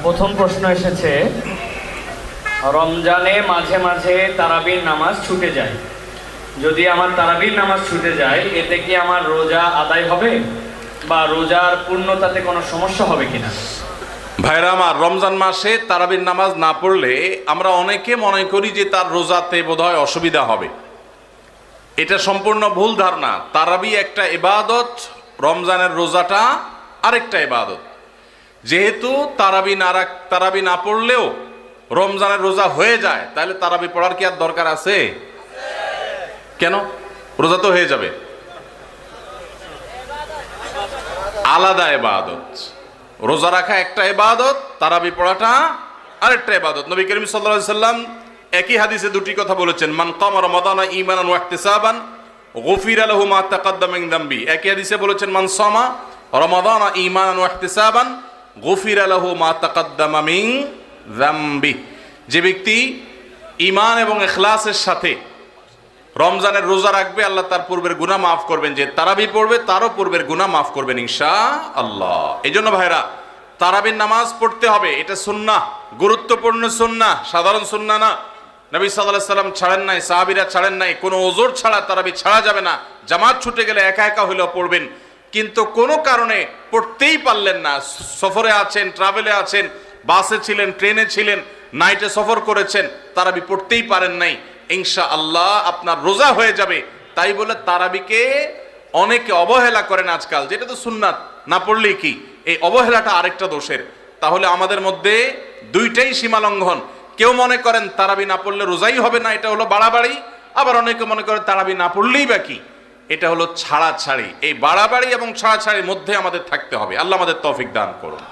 প্রথম প্রশ্ন এসেছে, রমজানে মাঝে মাঝে তারাবির নামাজ ছুটে যায়। যদি আমার তারাবির নামাজ ছুটে যায়, এতে কি আমার রোজা আদায় হবে বা রোজার পূর্ণতাতে কোনো সমস্যা হবে কিনা? ভাইরা আমার, রমজান মাসে তারাবির নামাজ না পড়লে আমরা অনেকে মনে করি যে তার রোজাতে বোধহয় অসুবিধা হবে। এটা সম্পূর্ণ ভুল ধারণা। তারাবি একটা ইবাদত, রমজানের রোজাটা আরেকটা ইবাদত। যেহেতু তারাবি না পড়লেও রমজানের রোজা হয়ে যায়, তাহলে তারাবি পড়ার কি আর দরকার আছে? কেন? রোজা তো হয়ে যাবে। আলাদা ইবাদত। রোজা রাখা একটা ইবাদত, তারাবি পড়াটা আরেকটা ইবাদত। নবী করিম সাল্লাল্লাহু আলাইহি সাল্লাম একই হাদিসে দুটি কথা বলেছেন, মান কামা রমাদানা ঈমানান ওয়া ইহতিসাবান গুফিরা লাহু মা তাকাদ্দামা মিন যামবি। একই হাদিসে বলেছেন, মান সামা রমাদানা ঈমানান ওয়া ইহতিসাবান গুফিরা লাহু মা তাকাদ্দামা মিন যামবি। যে ব্যক্তি ঈমান এবং ইখলাসের সাথে রমজানের রোজা রাখবে, আল্লাহ তার পূর্বের গুনাহ মাফ করবেন। যে তারাবি পড়বে তারও পূর্বের গুনাহ মাফ করবেন ইনশাআল্লাহ। এই জন্য ভাইরা, তারাবির নামাজ পড়তে হবে। এটা সুন্নাহ, গুরুত্বপূর্ণ সুন্নাহ, সাধারণ সুন্নাহ না। নবী সাল্লাল্লাহু আলাইহি সাল্লাম ছাড়েন নাই, সাহাবীরা ছাড়েন নাই। কোনো ওযর ছাড়া তারাবি ছাড়া যাবে না। জামাত ছুটে গেলে একা একা হলেও পড়বেন, কিন্তু কোনো কারণে পড়তেই পারলেন না, সফরে আছেন, ট্রাভেলে আছেন, বাসে ছিলেন, ট্রেনে ছিলেন, নাইটে সফর করেছেন, তারাবি পড়তেই পারেন নাই, ইনশাআল্লাহ আপনার রোজা হয়ে যাবে। তাই বলে তারাবিকে অনেকে অবহেলা করেন আজকাল, যেটা তো সুন্নাত, না পড়লেই কি। এই অবহেলাটা আরেকটা দোষের। তাহলে আমাদের মধ্যে দুইটাই সীমালঙ্ঘন। কেউ মনে করেন তারাবি না পড়লে রোজাই হবে না, এটা হলো বাড়াবাড়ি। আবার অনেকে মনে করেন তারাবি না পড়লেই বাকি, এটা হলো ছাড়াছাড়ি। এই বাড়াবাড়ি এবং ছাড়াছাড়ির মধ্যে আমাদের থাকতে হবে। আল্লাহ আমাদের তৌফিক দান করুন।